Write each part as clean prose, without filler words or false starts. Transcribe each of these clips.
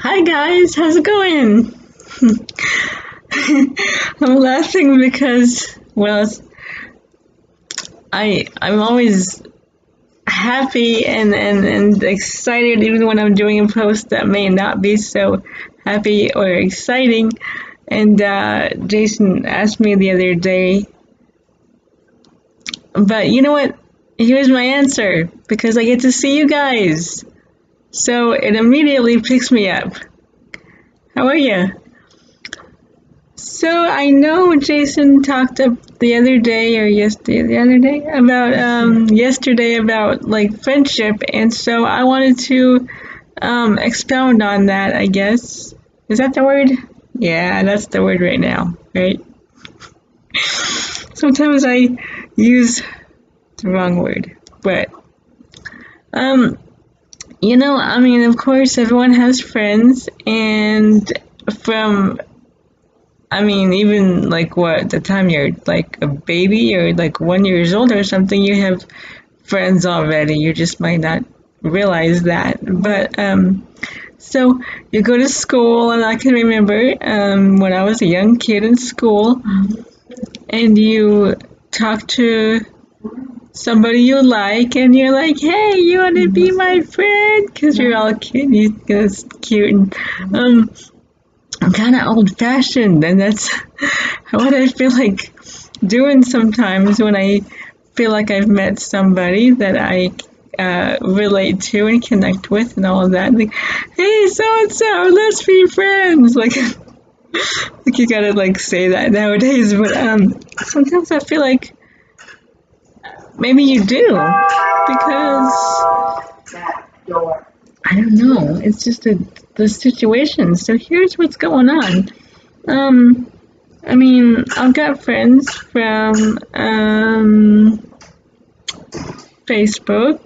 Hi guys, how's it going? I'm laughing because, well, I'm always happy and excited even when I'm doing a post that may not be so happy or exciting. And Jason asked me the other day, but you know what? Here's my answer because I get to see you guys. So it immediately picks me up. How are you? So I know Jason talked up the other day or yesterday, the other day about yesterday about like friendship, and so I wanted to expound on that. I guess is that the word? Yeah, that's the word right now, right? Sometimes I use the wrong word, but um, I mean, of course, everyone has friends, and from I mean, even like what, the time you're like a baby or like 1 years old or something, you have friends already. You just might not realize that. But so you go to school, and I can remember when I was a young kid in school, and you talk to somebody you like, and you're like, "Hey, you want to be my friend?" Because you're all cute, it's cute, and I'm kind of old fashioned, and that's what I feel like doing sometimes when I feel like I've met somebody that I relate to and connect with and all of that. Like, hey, so and so, let's be friends. Like you gotta like say that nowadays, but sometimes I feel like maybe you do because I don't know. It's just the situation. So here's what's going on. Um, I mean, I've got friends from Facebook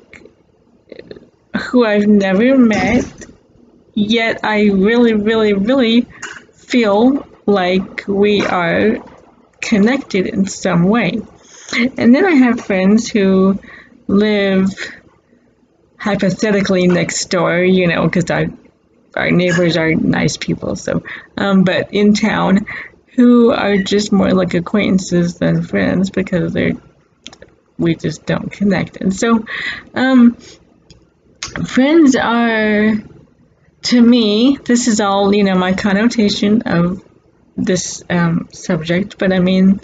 who I've never met, yet I really, really, really feel like we are connected in some way. And then I have friends who live hypothetically next door, because our neighbors are nice people, so, but in town, who are just more like acquaintances than friends because we just don't connect. And so, friends are, to me, this is all, my connotation of this subject, but I mean,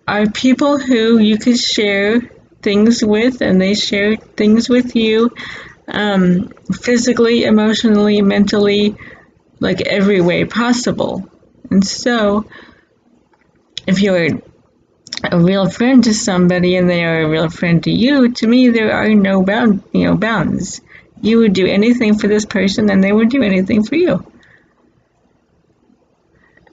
are people who you could share things with and they share things with you, physically, emotionally, mentally, like every way possible. And so, if you're a real friend to somebody and they are a real friend to you, to me there are no bounds. You would do anything for this person and they would do anything for you.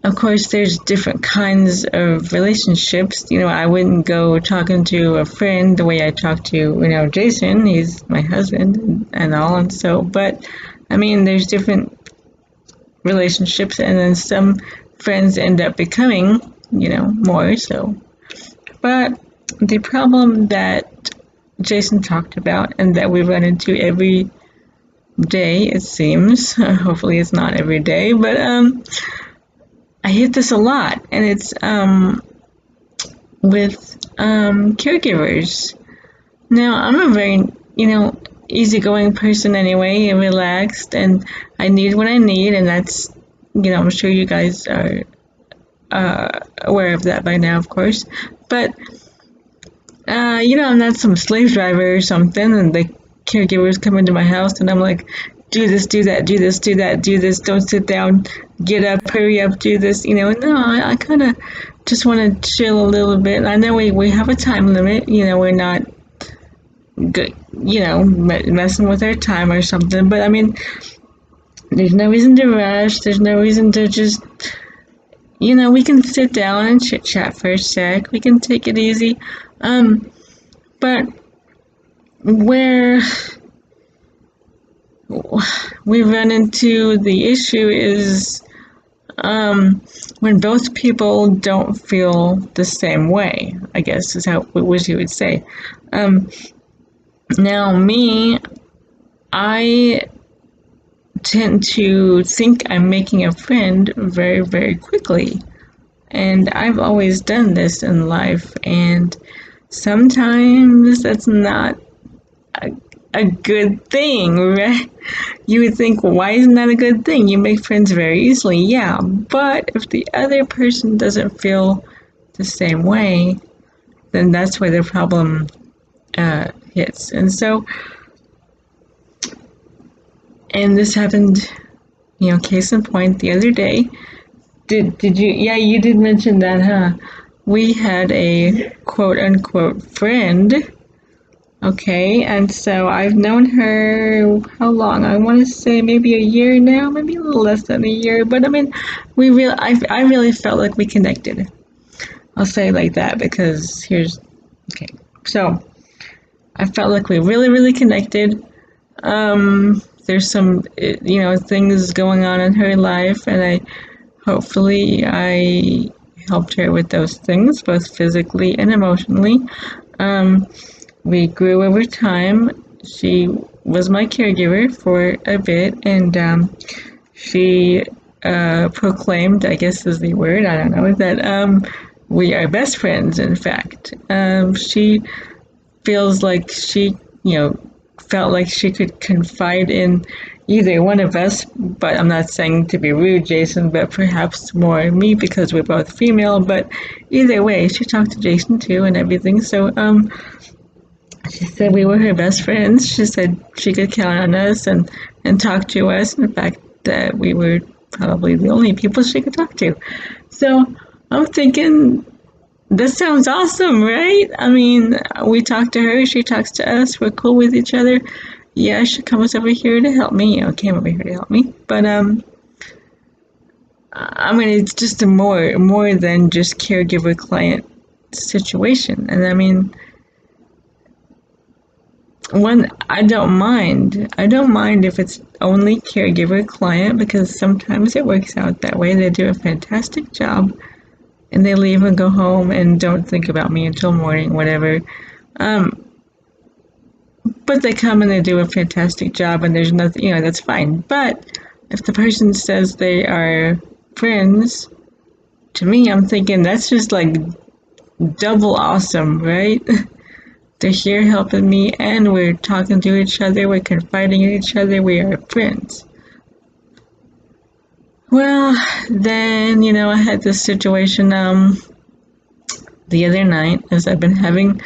Of course, there's different kinds of relationships. I wouldn't go talking to a friend the way I talk to, Jason. He's my husband and all, and so, but I mean, there's different relationships, and then some friends end up becoming, more so. But the problem that Jason talked about and that we run into every day, it seems, hopefully it's not every day, but I hit this a lot, and it's with caregivers. Now, I'm a very, easygoing person anyway, and relaxed, and I need what I need, and that's, I'm sure you guys are aware of that by now, of course. But, I'm not some slave driver or something, and the caregivers come into my house, and I'm like, do this, do that, do this, do that, do this, don't sit down, get up, hurry up, do this, no, I kind of just want to chill a little bit. I know we have a time limit, we're not good, messing with our time or something, but I mean, there's no reason to rush, there's no reason to just, we can sit down and chit chat for a sec, we can take it easy, but where we run into the issue is when both people don't feel the same way, I guess is how what you would say. Now me, I tend to think I'm making a friend very, very quickly. And I've always done this in life, and sometimes that's not a, a good thing, right? You would think, why isn't that a good thing? You make friends very easily, yeah. But if the other person doesn't feel the same way, then that's where the problem hits. And so, and this happened, case in point, the other day. Did you? Yeah, you did mention that, huh? We had a quote unquote friend. Okay, and so I've known her how long? I want to say maybe a year now, maybe a little less than a year. But I mean, I really felt like we connected. I'll say it like that because okay. So I felt like we really, really connected. There's some, things going on in her life, and hopefully I helped her with those things, both physically and emotionally. We grew over time. She was my caregiver for a bit, and she proclaimed, I guess is the word, I don't know, that we are best friends, in fact. She feels like she, felt like she could confide in either one of us, but I'm not saying to be rude, Jason, but perhaps more me because we're both female, but either way, she talked to Jason too and everything, so she said we were her best friends. She said she could count on us and talk to us. In fact, that we were probably the only people she could talk to. So I'm thinking, that sounds awesome, right? I mean, we talk to her, she talks to us, we're cool with each other. Yeah, she comes over here to help me, came over here to help me. But I mean, it's just a more than just caregiver client situation. And I mean, I don't mind. I don't mind if it's only caregiver client because sometimes it works out that way. They do a fantastic job and they leave and go home and don't think about me until morning, whatever. But they come and they do a fantastic job and there's nothing, that's fine. But if the person says they are friends, to me, I'm thinking that's just like double awesome, right? They're here helping me and we're talking to each other, we're confiding in each other, we are friends. Well, then, I had this situation the other night, as I've been having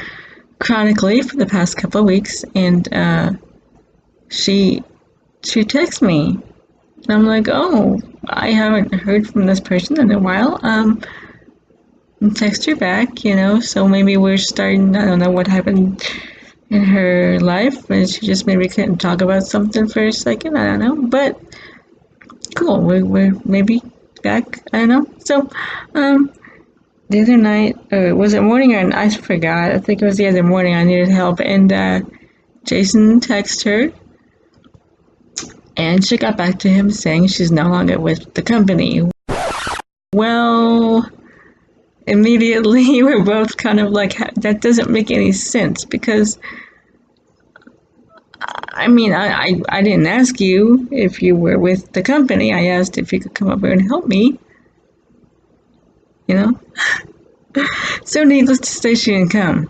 chronically for the past couple of weeks, and she texts me. And I'm like, oh, I haven't heard from this person in a while. Text her back, so maybe we're starting, I don't know what happened in her life, and she just maybe couldn't talk about something for a second, I don't know, but cool, we're maybe back, I don't know. So, the other night, or was it morning or I forgot, I think it was the other morning, I needed help, and Jason texted her, and she got back to him saying she's no longer with the company. Well, immediately we're both kind of like, that doesn't make any sense because I mean, I didn't ask you if you were with the company. I asked if you could come over and help me, So needless to say, she didn't come.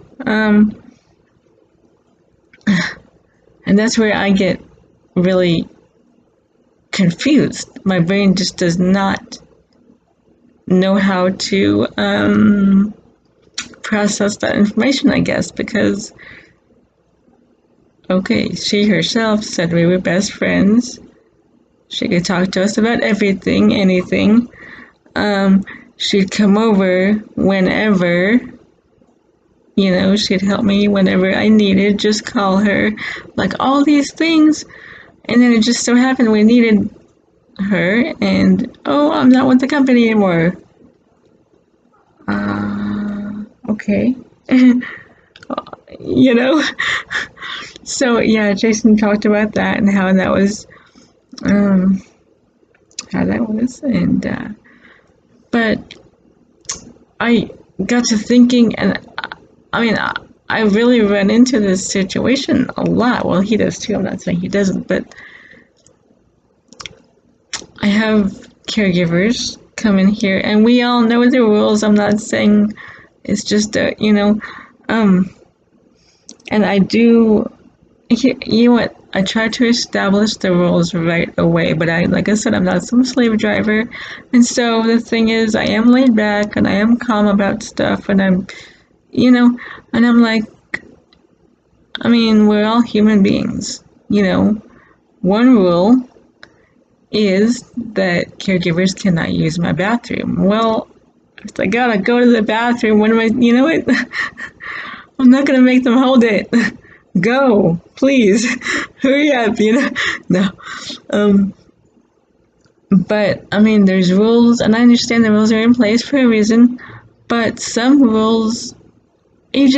And that's where I get really confused. My brain just does not know how to process that information, I guess, because okay, she herself said we were best friends. She could talk to us about everything, anything. She'd come over whenever, she'd help me whenever I needed, just call her, like all these things. And then it just so happened we needed her, and oh, I'm not with the company anymore. Okay. So yeah, Jason talked about that and how that was, and but I got to thinking, and I mean, I really run into this situation a lot. Well, he does too. I'm not saying he doesn't, but I have caregivers come in here, and we all know the rules. I'm not saying it's just and I do. You know what? I try to establish the rules right away, but like I said, I'm not some slave driver, and so the thing is, I am laid back and I am calm about stuff, and and I'm like, I mean, we're all human beings, One rule is that caregivers cannot use my bathroom. Well, if I gotta go to the bathroom, what am I, you know what? I'm not gonna make them hold it. Go, please, hurry up, No. But, I mean, there's rules, and I understand the rules are in place for a reason, but some rules, you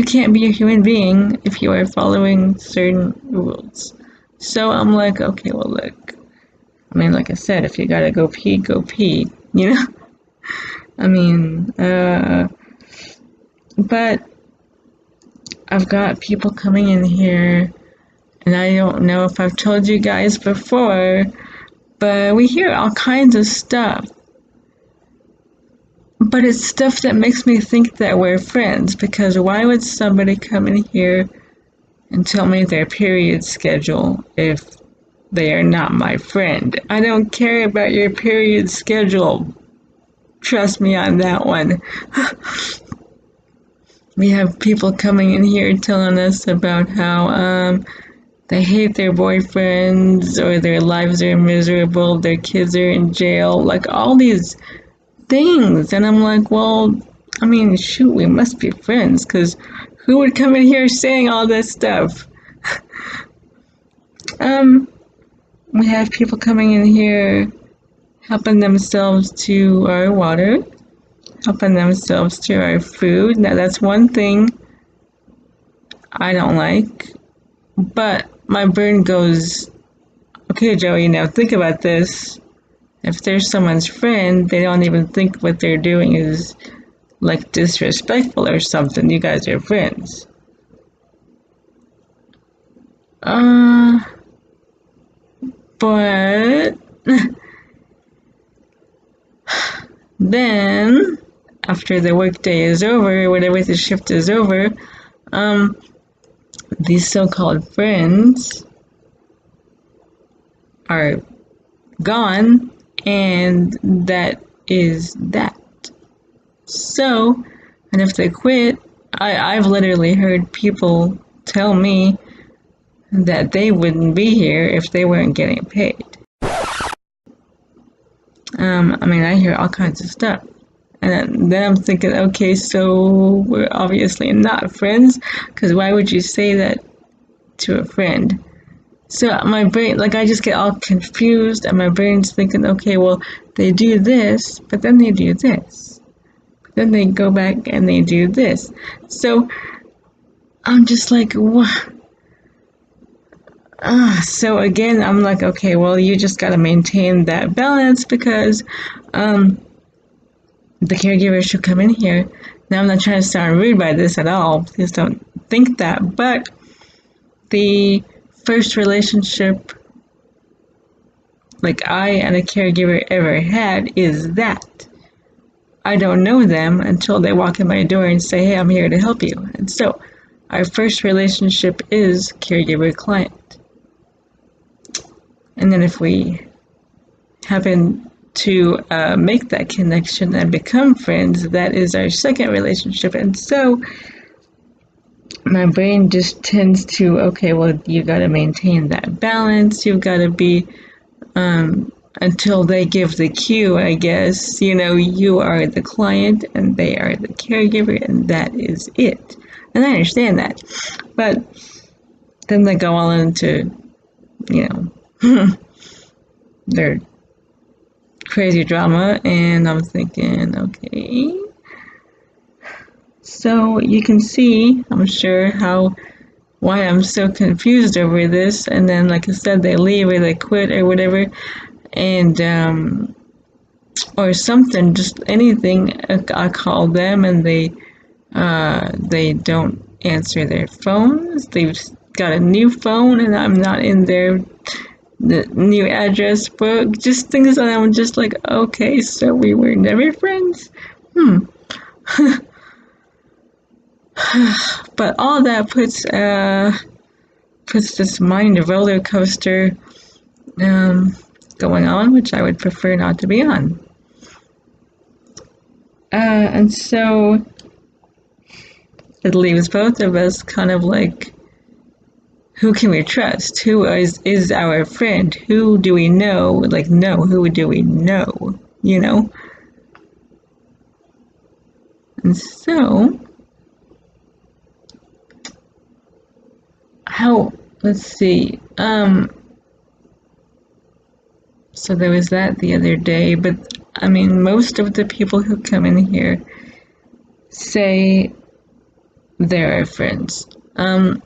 can't be a human being if you are following certain rules. So I'm like, okay, well, look. I mean, like I said, if you gotta go pee, I mean, but I've got people coming in here, and I don't know if I've told you guys before, but we hear all kinds of stuff. But it's stuff that makes me think that we're friends, because why would somebody come in here and tell me their period schedule if they are not my friend? I don't care about your period schedule. Trust me on that one. We have people coming in here telling us about how they hate their boyfriends, or their lives are miserable, their kids are in jail, like all these things. And I'm like, well, I mean, shoot, we must be friends, because who would come in here saying all this stuff? We have people coming in here helping themselves to our water, helping themselves to our food. Now, that's one thing I don't like, but my brain goes, okay, Joey, now think about this. If they're someone's friend, they don't even think what they're doing is like disrespectful or something. You guys are friends. But then after the workday is over, whatever the shift is over, these so-called friends are gone, and that is that. So, and if they quit, I've literally heard people tell me that they wouldn't be here if they weren't getting paid. I mean, I hear all kinds of stuff. And then I'm thinking, okay, so we're obviously not friends, because why would you say that to a friend? So my brain, like, I just get all confused, and my brain's thinking, okay, well, they do this, but then they do this. But then they go back and they do this. So I'm just like, what? So again, I'm like, okay, well, you just got to maintain that balance, because the caregiver should come in here. Now, I'm not trying to sound rude by this at all. Please don't think that. But the first relationship like I and a caregiver ever had is that I don't know them until they walk in my door and say, hey, I'm here to help you. And so our first relationship is caregiver-client. And then if we happen to make that connection and become friends, that is our second relationship. And so my brain just tends to, okay, well, you got to maintain that balance. You've got to be, until they give the cue, I guess, you are the client and they are the caregiver, and that is it. And I understand that. But then they go all into, their crazy drama, and I'm thinking, okay. So you can see, I'm sure, why I'm so confused over this. And then, like I said, they leave or they quit or whatever, and or something, just anything. I call them and they don't answer their phones. They've got a new phone and I'm not in their the new address book, just things that I'm just like, okay, so we were never friends? But all that puts this mind roller coaster going on, which I would prefer not to be on. And so it leaves both of us kind of like, who can we trust? Who is our friend? Who do we know? Like, no, who do we know? You know? And so, let's see. So there was that the other day, but I mean, most of the people who come in here say they're our friends. And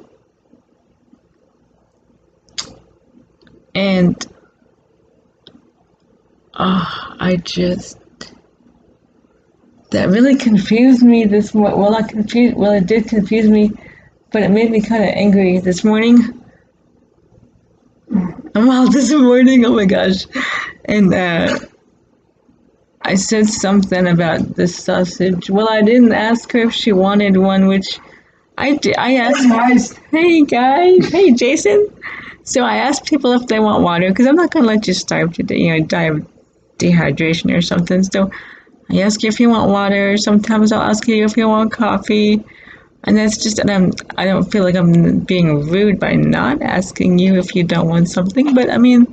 that really confused me this morning. Well, it did confuse me, but it made me kind of angry this morning. I'm out this morning, oh my gosh. And I said something about the sausage. Well, I didn't ask her if she wanted one, which I did. I asked, hey guys, hey Jason. So I asked people if they want water, because I'm not going to let you starve to die of dehydration or something. So I ask you if you want water. Sometimes I'll ask you if you want coffee. And that's just, and I don't feel like I'm being rude by not asking you if you don't want something, but I mean,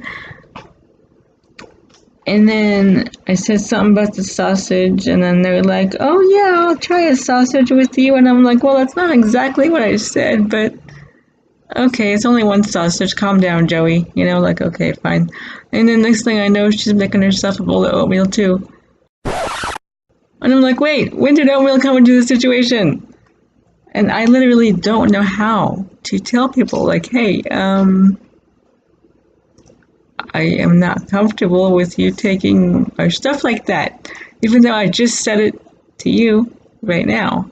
and then I said something about the sausage, and then they're like, oh yeah, I'll try a sausage with you, and I'm like, well, that's not exactly what I said, but okay, it's only one sausage, calm down, Joey, like, okay, fine. And then next thing I know, she's making herself a bowl of oatmeal too. And I'm like, wait, when did oatmeal come into the situation? And I literally don't know how to tell people, like, hey, I am not comfortable with you taking our stuff like that, even though I just said it to you right now.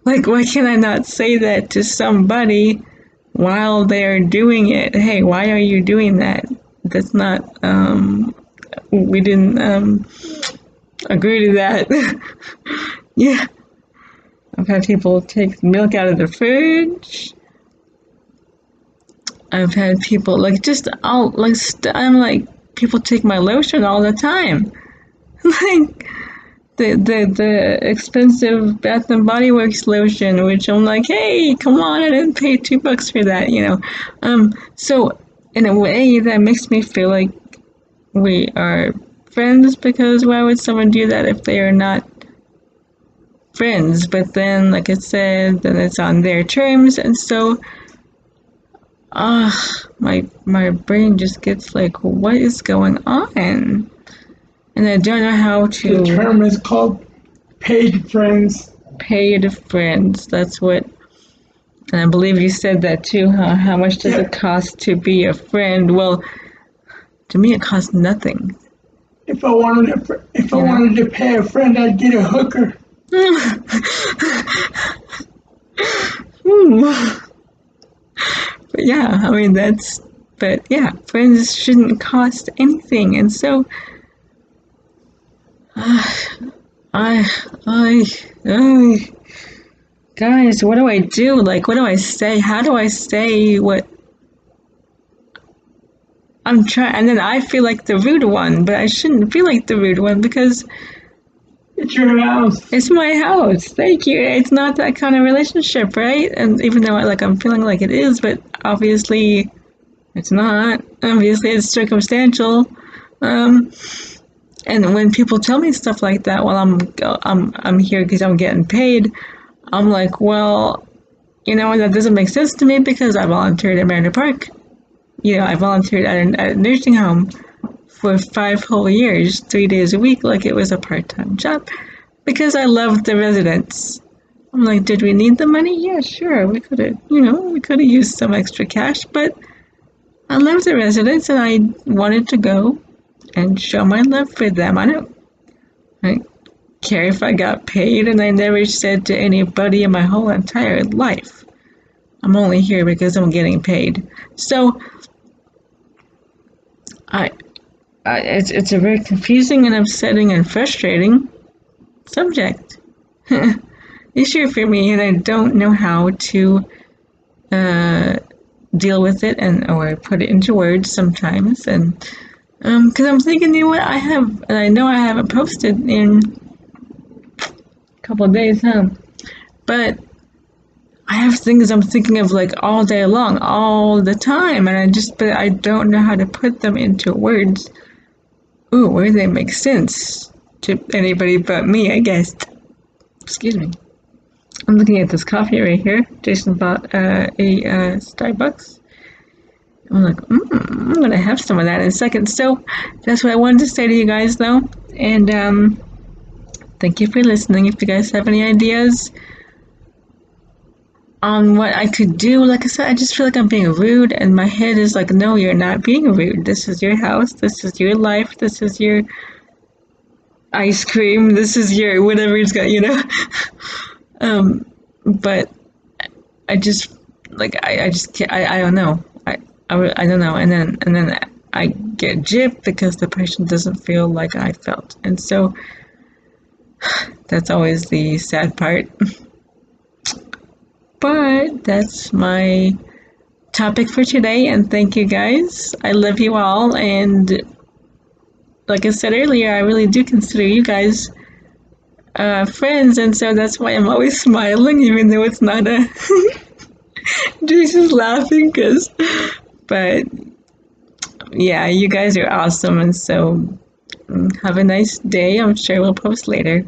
Like, why can I not say that to somebody while they're doing it? Hey, why are you doing that? That's not, we didn't agree to that. Yeah. I've had people take milk out of the fridge. I've had people I'm like, people take my lotion all the time. Like the expensive Bath and Body Works lotion, which I'm like, hey, come on, I didn't pay $2 for that, So in a way that makes me feel like we are friends, because why would someone do that if they are not friends? But then, like I said, then it's on their terms, and so my brain just gets like, what is going on? And I don't know how to. The term is called paid friends. Paid friends, that's what, and I believe you said that too, huh? How much does it cost to be a friend? Well, to me it costs nothing. If I wanted to pay a friend, I'd get a hooker. But yeah, I mean, but yeah, friends shouldn't cost anything, and so guys, what do I do? Like, what do I say? How do I say what I'm trying? And then I feel like the rude one, but I shouldn't feel like the rude one, because it's your house. It's my house. Thank you. It's not that kind of relationship, right? And even though I'm feeling like it is, but obviously it's not. Obviously it's circumstantial. And when people tell me stuff like that while I'm here because I'm getting paid, I'm like, well, that doesn't make sense to me, because I volunteered at Mariner Park. I volunteered at a nursing home for 5 whole years, 3 days a week, like it was a part-time job, because I loved the residents. I'm like, did we need the money? Yeah, sure, we could have used some extra cash, but I love the residents, and I wanted to go and show my love for them. I don't care if I got paid, and I never said to anybody in my whole entire life, I'm only here because I'm getting paid. So I, it's a very confusing and upsetting and frustrating subject. Issue for me, and I don't know how to deal with it and or put it into words sometimes. And because I'm thinking, you know what, I know I haven't posted in a couple of days, huh? But I have things I'm thinking of like all day long, all the time, and but I don't know how to put them into words. Ooh, where they make sense to anybody but me, I guess. Excuse me. I'm looking at this coffee right here. Jason bought a Starbucks. I'm like, I'm gonna have some of that in a second. So that's what I wanted to say to you guys, though. And thank you for listening. If you guys have any ideas on what I could do, like I said, I just feel like I'm being rude, and my head is like, no, you're not being rude. This is your house. This is your life. This is your ice cream. This is your whatever it's got, you know. But I just I just can't. I don't know. I don't know. And then I get gypped because the person doesn't feel like I felt, and so that's always the sad part. But that's my topic for today, and thank you guys. I love you all, and like I said earlier, I really do consider you guys friends, and so that's why I'm always smiling, even though it's not a. Jason's laughing but yeah, you guys are awesome, and so have a nice day. I'm sure we'll post later.